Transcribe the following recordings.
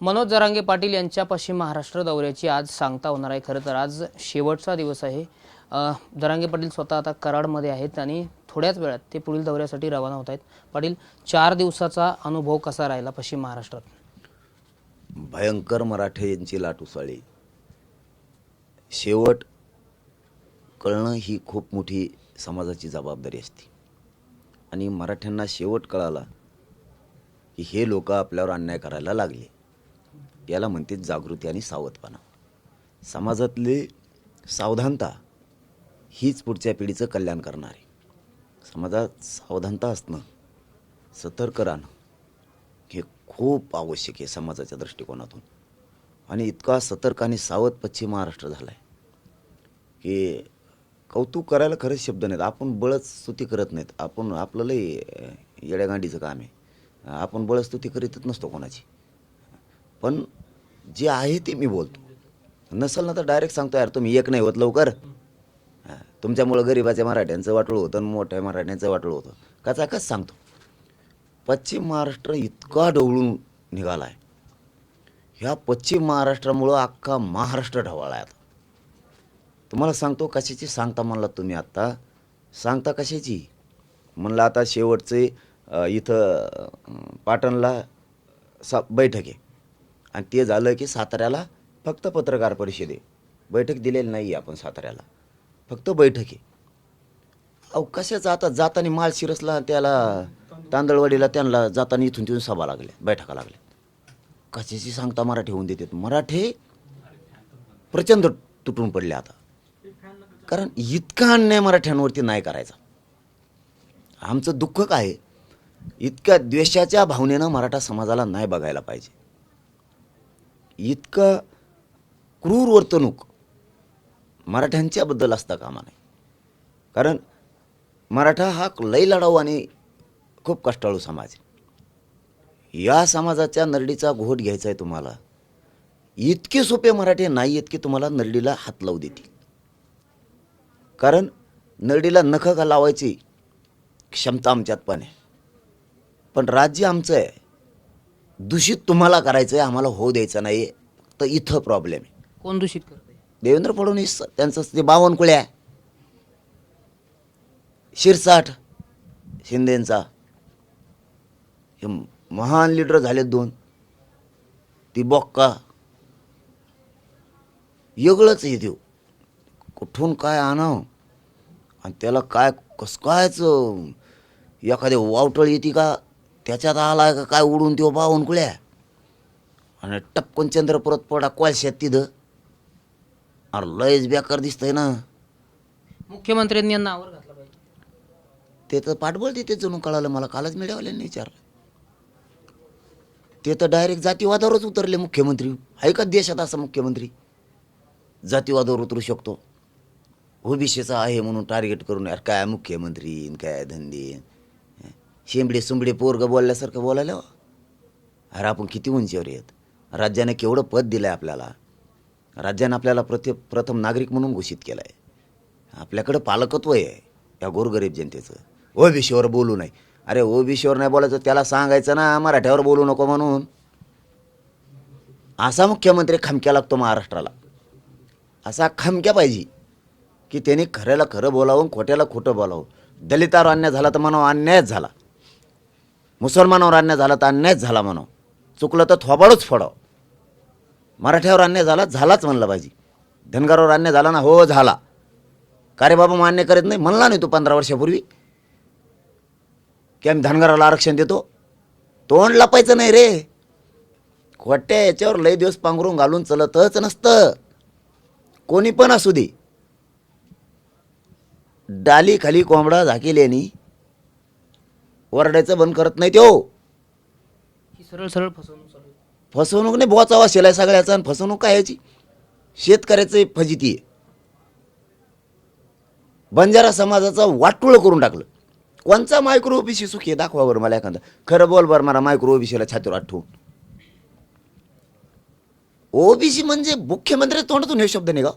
मनोज जरांगे पाटील यांच्या पश्चिम महाराष्ट्र दौऱ्याची आज सांगता होणार आहे। खरं तर आज शेवटचा दिवस आहे। जरांगे पाटील स्वतः आता कराडमध्ये आहेत आणि थोड्याच वेळात ते पुढील दौऱ्यासाठी रवाना होत आहेत। पाटील, 4 दिवसाचा अनुभव कसा राहिला पश्चिम महाराष्ट्रात? भयंकर मराठे यांची लाट उसळली। शेवट कळणं ही खूप मोठी समाजाची जबाबदारी असते आणि मराठ्यांना शेवट कळाला की हे लोक आपल्यावर अन्याय करायला लागले। याला म्हणते जागृती आणि सावधपणा। समाजातली सावधानता हीच पुढच्या पिढीचं कल्याण करणार आहे। समाजात सावधानता असणं, सतर्क राहणं हे खूप आवश्यक आहे समाजाच्या दृष्टिकोनातून। आणि इतका सतर्क आणि सावध पश्चिम महाराष्ट्र झाला आहे की कौतुक करायला खरंच शब्द नाहीत। आपण बळच स्तुती करत नाहीत। आपण आपलं लय येड्यागांडीचं काम आहे। आपण बळच स्तुती करीतच नसतो कोणाची, पण जे आहे ते मी बोलतो। नसेल ना तर डायरेक्ट सांगतो, यार तुम्ही एक नाही होत लवकर, तुमच्यामुळं गरिबाच्या मराठ्यांचं वाटोळं होतं आणि मोठ्या मराठ्यांचं वाटोळं होतं। कचाकच सांगतो। पश्चिम महाराष्ट्र इतका ढवळून निघाला आहे। ह्या पश्चिम महाराष्ट्रामुळं अख्खा महाराष्ट्र ढवळला आहे। आता तुम्हाला सांगतो कशाची सांगता म्हणला तुम्ही, आत्ता सांगता कशाची म्हणलं? आता शेवटचे इथं पाटणला बैठक आहे आणि ते झालं की साताऱ्याला फक्त पत्रकार परिषद आहे। बैठक दिलेली नाही आहे आपण साताऱ्याला, फक्त बैठक आहे। अहो कशाचं आता जाताना माळ शिरसला त्याला तांदळवाडीला त्यांना जाताना इथून तिथून सभा लागल्या, बैठका लागल्या। कशाची सांगता मराठी होऊन देतात? मराठे प्रचंड तुटून पडले आता, कारण इतका अन्याय मराठ्यांवरती नाही करायचा। आमचं दुःख काय आहे, इतक्या द्वेषाच्या भावनेनं मराठा समाजाला नाही बघायला पाहिजे। इतकं क्रूर वर्तणूक मराठ्यांच्याबद्दल असता कामा नाही, कारण मराठा हा लई लढाऊ आणि खूप कष्टाळू समाज आहे। या समाजाच्या नरडीचा घोट घ्यायचा आहे तुम्हाला, इतके सोपे मराठे नाही आहेत की तुम्हाला नरडीला हात लावू देतील, कारण नरडीला नख का लावायची क्षमता आमच्यात पण आहे। पण राज्य आमचं आहे, दूषित तुम्हाला करायचं आहे, आम्हाला होऊ द्यायचं नाही। तर इथं प्रॉब्लेम आहे। कोण दूषित करते? देवेंद्र फडणवीस, त्यांचं ते बावनकुळ्या, शिरसाठ शिंदेंचा, हे महान लीडर झालेत दोन। ती बॉक्का वेगळंच हे देऊ, कुठून काय आणावं आणि त्याला काय कसं कायचं एखाद्या वावटळ येते का त्याच्यात आला का काय उडून देऊ बावनकुळ्या आणि टपकन चंद्र परत पडा कोळशात तिथं। अरे लयच बेकार दिसतंय ना। मुख्यमंत्र्यांनी यांना आवर घातला पाहिजे। ते तर पाठबळ देते जणू, कळालं मला कालच मीडियावाल्यांनी विचारलं। ते तर डायरेक्ट जातीवादावरच उतरले मुख्यमंत्री। आहे का देशात असा मुख्यमंत्री जातीवादावर उतरू शकतो? ओबीसीचा आहे म्हणून टार्गेट करून यार काय मुख्यमंत्री काय धंदे, शेंबडे सुंबडे पोरग बोलल्यासारखं बोलायला। अरे आपण किती उंचीवर आहेत। राज्याने केवढं पद दिलं आहे आपल्याला। राज्याने आपल्याला प्रथम नागरिक म्हणून घोषित केलं आहे। आपल्याकडं पालकत्व आहे या गोरगरीब जनतेचं। ओबीसीवर बोलू नये, अरे ओबीसीवर नाही बोलायचं, त्याला सांगायचं ना मराठ्यावर बोलू नको म्हणून। असा मुख्यमंत्री खमक्या लागतो महाराष्ट्राला, असा खमक्या पाहिजे की त्याने खऱ्याला खरं बोलावं, खोट्याला खोटं बोलावं। दलितावर अन्याय झाला तर म्हणावं अन्यायच झाला, मुसलमानावर अन्याय झाला तर अन्यायच झाला म्हणावं, चुकलं तर थोबाडूच फोडावं। मराठ्यावर अन्याय झाला झालाच म्हणलं पाहिजे। धनगरावर अन्याय झाला ना, हो झाला। का रे बाबा मान्य करत नाही म्हणला नाही तू 15 वर्षापूर्वी की आम्ही धनगराला आरक्षण देतो? तोंड लपायचं नाही रे। खोट्या याच्यावर लय दिवस पांघरून घालून चलतच नसतं, कोणी पण असू दे। डाली खाली कोंबडा झाकेल्यानी ओरडायचं बंद करत नाही त्यो। ही सरळ सरळ फसवणूक चालू आहे। फसवणूक नाही, बोचावा शिलाय सगळ्याचा। आणि फसवणूक काय याची? शेतकऱ्याचं फजिती आहे। बंजारा समाजाचा वाटोळं करून टाकलं। कोणचा मायक्रो ओबीसी सुखी आहे दाखवा बरं मला एखादा। खरं बोल बरं मला, मायक्रो ओबीसीला छातीवर आठवून। ओबीसी म्हणजे मुख्यमंत्री तोंडातून हे शब्द निघा,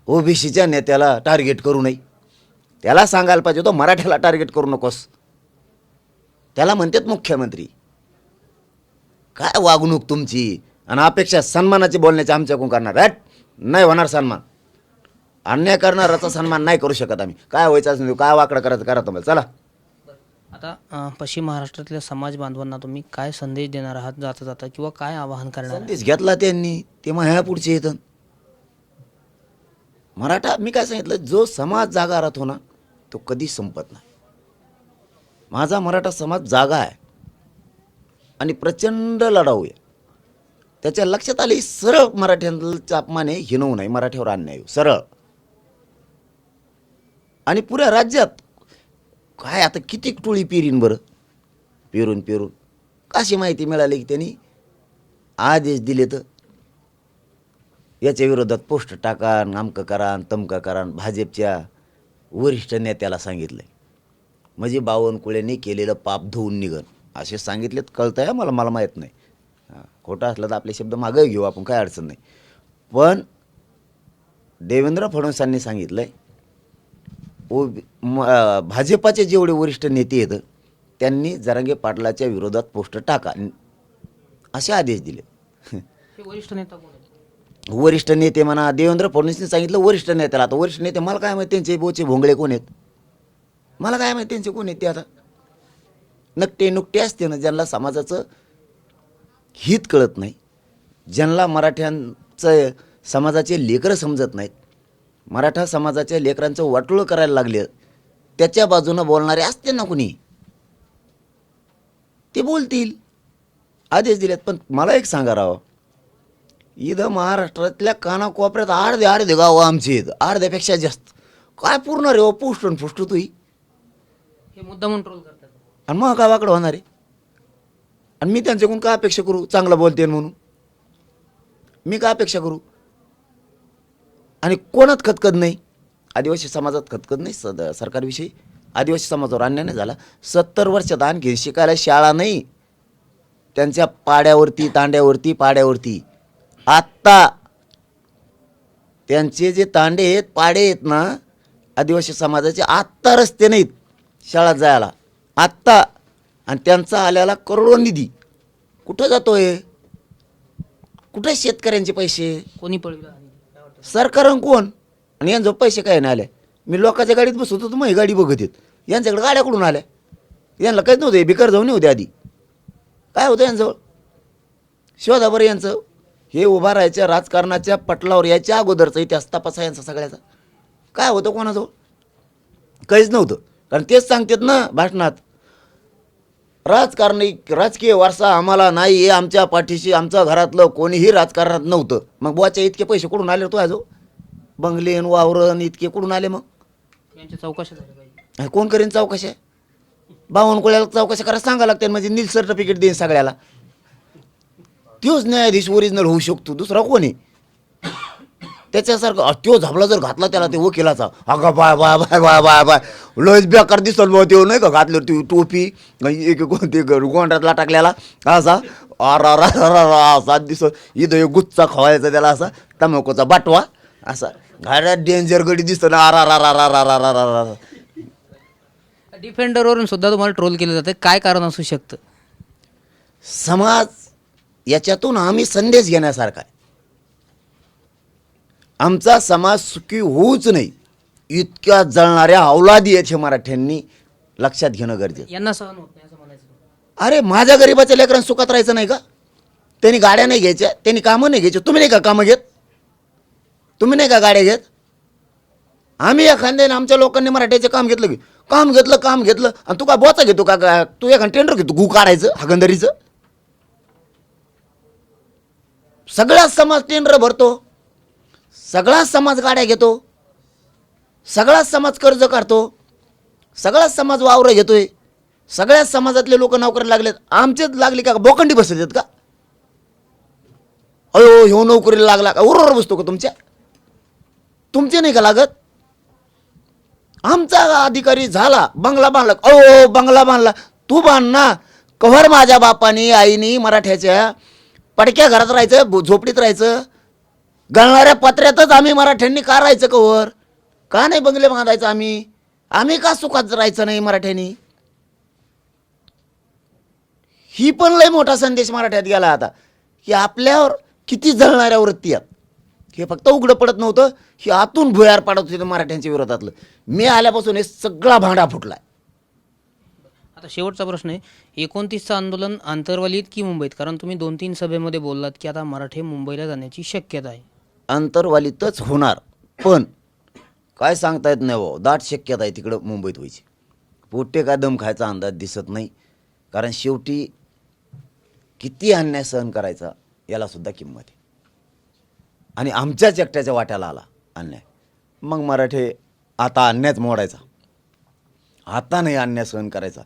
ओबीसीच्या नेत्याला टार्गेट करू नये। त्याला सांगायला पाहिजे तो मराठ्याला टार्गेट करू नकोस, त्याला म्हणतात मुख्यमंत्री। काय वागणूक तुमची आणि अपेक्षा सन्मानाची बोलण्याची आमच्याकडून करणार रॅट नाही होणार सन्मान. अन्याय करणाराचा सन्मान नाही करू शकत आम्ही. काय व्हायचं असं काय वाकडं करायचं करा तुम्हाला चला. आता पश्चिम महाराष्ट्रातल्या समाज बांधवांना तुम्ही काय संदेश देणार आहात जाता जाता, किंवा काय आवाहन करणार आहात? संदेश घेतला त्यांनी ते मग ह्या पुढचे येतं. मराठा मी काय सांगितलं, जो समाज जागा राहतो ना तो कधी संपत नाही. माझा मराठा समाज जागा आहे आणि प्रचंड लढाऊ आहे. त्याच्या लक्षात आले सरळ मराठ्यांचा अपमान आहे, हिनवू नाही, मराठ्यावर अन्याय सरळ. आणि पुऱ्या राज्यात काय आता किती टोळी पेरीन बरं, पेरून पेरून कशी माहिती मिळाली की त्यांनी आदेश दिले तर याच्या विरोधात पोस्ट टाका, नामकं करा, तमकं करा. भाजपच्या वरिष्ठ नेत्याला सांगितलंय म्हणजे बावनकुळेंनी केलेलं पाप धुवून निघन असे सांगितलेत. कळतं आहे मला माहीत नाही. खोटं असलं तर आपले शब्द मागं घेऊ आपण, काय अडचण नाही. पण देवेंद्र फडणवीसांनी सांगितलंय भाजपाचे जेवढे वरिष्ठ नेते आहेत त्यांनी जरांगे पाटलाच्या विरोधात पोस्ट टाका असे आदेश दिले. हे वरिष्ठ नेता कोण आहेत? वरिष्ठ नेते म्हणा, देवेंद्र फडणवीसने सांगितलं वरिष्ठ नेत्याला. आता वरिष्ठ नेते मला काय माहिती त्यांचे बोचे भोंगळे कोण आहेत, मला काय माहिती त्यांचे कोण आहेत ते. आता नकटे नुकटे असते ना, ज्यांना समाजाचं हित कळत नाही, ज्यांना मराठ्यांचं समाजाचे लेकरं समजत नाहीत, मराठा समाजाच्या लेकरांचं वाटोळं करायला लागले, त्याच्या बाजूनं बोलणारे असते ना कुणी, ते बोलतील. आदेश दिलेत. पण मला एक सांगा राव, इथं महाराष्ट्रातल्या कानाकोपऱ्यात अर्धे गावं आमची आहेत, अर्ध्यापेक्षा जास्त. काय पूर्ण रे पुष्ट फुष्ट तू हे मुद्दा म्हणून ट्रोल करतात. आणि मग काय वाकडं होणार आहे. आणि मी त्यांच्याकडून काय अपेक्षा करू, चांगलं बोलते म्हणून मी काय अपेक्षा करू. आणि कोणात खतखत नाही, आदिवासी समाजात खतखत नाही सरकारविषयी. आदिवासी समाजावर अन्याय नाही झाला. 70 वर्षात आणखी शिकायला शाळा नाही त्यांच्या पाड्यावरती, तांड्यावरती, पाड्यावरती. आत्ता त्यांचे जे तांडे आहेत, पाडे आहेत ना आदिवासी समाजाचे, आत्ता रस्ते नाहीत शाळा जायला आत्ता. आणि त्यांचा आल्याला करोडो निधी कुठं जातोय, कुठे शेतकऱ्यांचे पैसे कोणी पळविला? सरकारन कोण? आणि यांजवळ पैसे काय नाही आले. मी लोकांच्या गाडीत बसत होतो, मग ही गाडी बघत येत. यांच्याकडे गाड्या कुठून आल्या? यांना काहीच नव्हते, बिकार जाऊन होते आधी. काय होतं यांजवळ? शोधा बरं यांचं. हे उभा राहायच्या राजकारणाच्या पटलावर यायच्या अगोदरचा इतिहास तपासा यांचा सगळ्याचा. काय होतं कोणाजवळ? काहीच नव्हतं. कारण तेच सांगतात ना भाषणात, राजकीय वारसा आम्हाला नाही आहे, आमच्या पाठीशी आमच्या घरातलं कोणीही राजकारणात नव्हतं. मग बुवाचे इतके पैसे कुठून आले तो आजो? बंगलेन वावरन इतके कुठून आले? मग यांच्या चौकशा झाल्या पाहिजे. कोण करीन चौकशा? बावनकुळ्याला चौकशा करायला सांगा लागते, म्हणजे नील सर्टिफिकेट देईन सगळ्याला. तोच न्यायाधीश ओरिजिनल होऊ शकतो, दुसरा कोणी त्याच्यासारखं. तो झापला जर घातला त्याला ते वकिलाचा, अगं bye bye bye bye bye bye लयच बेकार दिसत भाऊ. ते नाही का घातलं ती टोपी, एक कोणते गोंडातला टाकलेला असा असा दिसत. इथं एक गुच्चा खवायचा त्याला, असा तंबाखूचा बाटवा असा घाड्यात डेंजर गडी दिसतो ना. डिफेंडरवरून सुद्धा तुम्हाला ट्रोल केलं जातं, काय कारण असू शकतं? समाज याच्यातून आम्ही संदेश घेण्यासारखा आहे. आमचा समाज सुखी होऊच नाही इतक्या जळणाऱ्या अवलादी आहेत हे मराठ्यांनी लक्षात घेणं गरजेचं. यांना सहन होत नाही असं म्हणायचं. अरे माझ्या गरीबाच्या लेकरांना सुखात राहायचं नाही का? त्यांनी गाड्या नाही घ्यायच्या, त्यांनी कामं नाही घ्यायचे. तुम्ही नाही का कामं घेत? तुम्ही नाही का गाड्या घेत? आम्ही एखाद्याने आमच्या लोकांनी मराठ्याचे काम घेतलं की काम घेतलं आणि तू काय बोचा घेतो का? तू एखादं टेंडर घेतो गु काढायचं हागंदरीचं? सगळा समाज टेंडर भरतो, सगळाच समाज गाड्या घेतो, सगळाच समाज कर्ज काढतो, सगळाच समाज वावरं घेतोय, सगळ्याच समाजातले लोक नोकरीला लागलेत. आमचेच लागले का? बोकंडी बसत आहेत का? अयो ह्यो नोकरीला लागला का उरवर बसतो का? तुमचे नाही का लागत? आमचा अधिकारी झाला, बंगला बांधला, अहो बंगला बांधला, तू बांध ना. कव्हर माझ्या बापानी आईनी मराठ्याच्या पडक्या घरात राहायचं, झोपडीत राहायचं, गळणाऱ्या पत्र्यातच आम्ही मराठ्यांनी का राहायचं? कव्हर का नाही बंगले बांधायचं? आम्ही का सुखात राहायचं नाही मराठ्यांनी? ही पण लय मोठा संदेश मराठ्यात गेला आता की आपल्यावर किती जळणाऱ्या वृत्ती आहेत. हे फक्त उघडं पडत नव्हतं, हे आतून भुयार पाडत होते मराठ्यांच्या विरोधातलं. मी आल्यापासून हे सगळा भांडा फुटलाय. आता शेवटचा प्रश्न आहे, 29चं आंदोलन आंतरवालीत की मुंबईत? कारण तुम्ही 2-3 सभेमध्ये बोललात की आता मराठे मुंबईला जाण्याची शक्यता आहे. अंतरवालीतच होणार, पण काय सांगता येत नाही भाऊ. दाट शक्यता आहे तिकडं मुंबईत व्हायची. पोटे काय दम खायचा अंदाज दिसत नाही. कारण शेवटी किती अन्याय सहन करायचा याला सुद्धा किंमत आहे. आणि आमच्याच एकट्याच्या वाट्याला आला अन्याय, मग मराठे आता अन्यायच मोडायचा, आता नाही अन्याय सहन करायचा.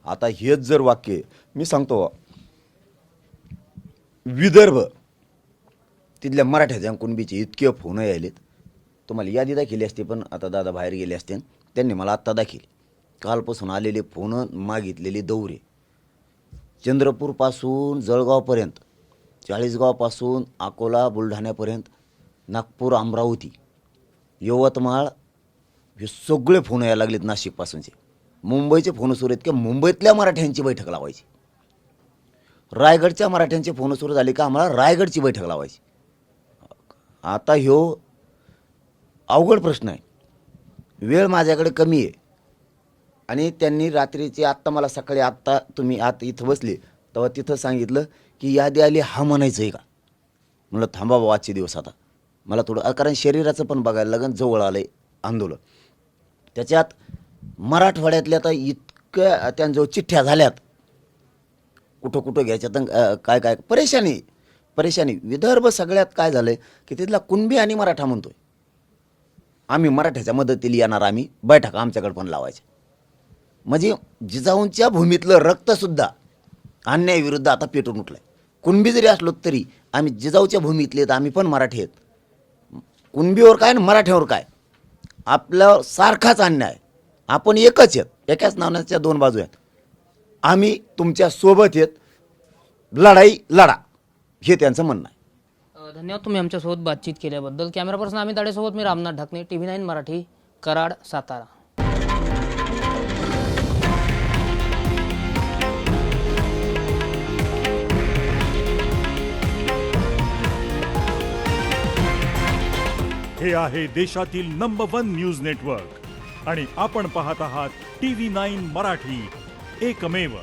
आता हेच जर वाक्य मी सांगतो, विदर्भ तिथल्या मराठ्याच्या कुणबीचे इतके फोन यायलेत, तुम्हाला यादी दाखिली असते, पण आता दादा बाहेर गेले असते. त्यांनी मला आत्ता दाखिली. कालपासून आलेले फोन, मागितलेले दौरे, चंद्रपूरपासून जळगावपर्यंत, चाळीसगावपासून अकोला बुलढाण्यापर्यंत, नागपूर अमरावती यवतमाळ, हे सगळे फोन यायला लागलेत नाशिकपासूनचे. मुंबईचे फोन सुरू आहेत की मुंबईतल्या मराठ्यांची बैठक लावायची. रायगडच्या मराठ्यांचे फोन सुरू झाले का आम्हाला रायगडची बैठक लावायची. आता ह्यो अवघड प्रश्न आहे. वेळ माझ्याकडे कमी आहे. आणि त्यांनी रात्रीचे आत्ता मला सकाळी आत्ता तुम्ही आत इथं बसले तेव्हा तिथं सांगितलं की यादी आली, हा म्हणायचं आहे का? म्हणलं थांबा बाबा, आजचे दिवस आता मला थोडं, कारण शरीराचं पण बघायला लागेल. जवळ आलं आहे आंदोलन. त्याच्यात मराठवाड्यातल्या आता इतक्या त्यांजवळ चिठ्ठ्या झाल्यात, कुठं कुठं घ्यायच्यात, काय काय परेशानी. विदर्भ सगळ्यात काय झालं आहे की तिथला कुणबी आणि मराठा म्हणतोय आम्ही मराठ्याच्या मदतीला येणार, आम्ही बैठका आमच्याकडे पण लावायच्या. म्हणजे जिजाऊंच्या भूमीतलं रक्तसुद्धा अन्यायाविरुद्ध आता पेटून उठलं आहे. कुणबी जरी असलो तरी आम्ही जिजाऊच्या भूमीतले आहेत, आम्ही पण मराठी आहेत. कुणबीवर काय आणि मराठ्यावर काय, आपल्यावर सारखाच अन्याय. आपण एकच आहेत, एकाच नाण्याच्या दोन बाजू आहेत. आम्ही तुमच्या सोबत आहेत, लढाई लढा, हे त्यांचं म्हणणं आहे. धन्यवाद तुम्ही आमच्यासोबत बातचीत केल्याबद्दल. कॅमेरा पर्सन अमित आडेसोबत मी रामनाथ ढाकणे, TV9 मराठी, कराड, सातारा. हे आहे देशातील नंबर 1 न्यूज नेटवर्क आणि आपण पाहत आहात TV9 मराठी, एकमेव.